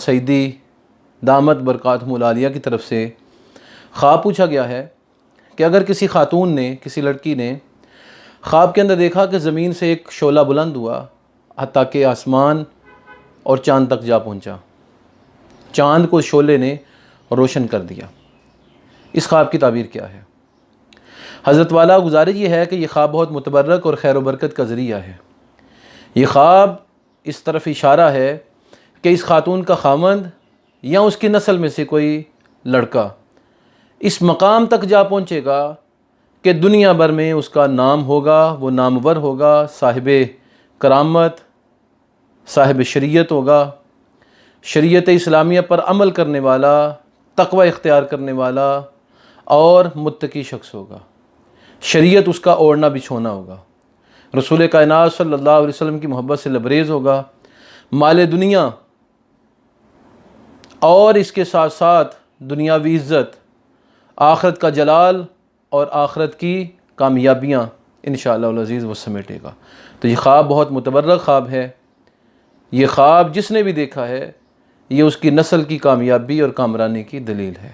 سعیدی دامت برکاتہم العالیہ کی طرف سے خواب پوچھا گیا ہے کہ اگر کسی خاتون نے، کسی لڑکی نے خواب کے اندر دیکھا کہ زمین سے ایک شعلہ بلند ہوا حتیٰ کہ آسمان اور چاند تک جا پہنچا، چاند کو شعلے نے روشن کر دیا، اس خواب کی تعبیر کیا ہے؟ حضرت والا گزارش یہ ہے کہ یہ خواب بہت متبرک اور خیر و برکت کا ذریعہ ہے۔ یہ خواب اس طرف اشارہ ہے کہ اس خاتون کا خاوند یا اس کی نسل میں سے کوئی لڑکا اس مقام تک جا پہنچے گا کہ دنیا بھر میں اس کا نام ہوگا، وہ نامور ہوگا، صاحب کرامت، صاحب شریعت ہوگا، شریعت اسلامیہ پر عمل کرنے والا، تقوی اختیار کرنے والا اور متقی شخص ہوگا۔ شریعت اس کا اوڑھنا بچھونا ہوگا، رسول کائنات صلی اللہ علیہ وسلم کی محبت سے لبریز ہوگا، مال دنیا اور اس کے ساتھ ساتھ دنیاوی عزت، آخرت کا جلال اور آخرت کی کامیابیاں انشاءاللہ العزیز وہ سمیٹے گا۔ تو یہ خواب بہت متبرک خواب ہے۔ یہ خواب جس نے بھی دیکھا ہے یہ اس کی نسل کی کامیابی اور کامرانی کی دلیل ہے۔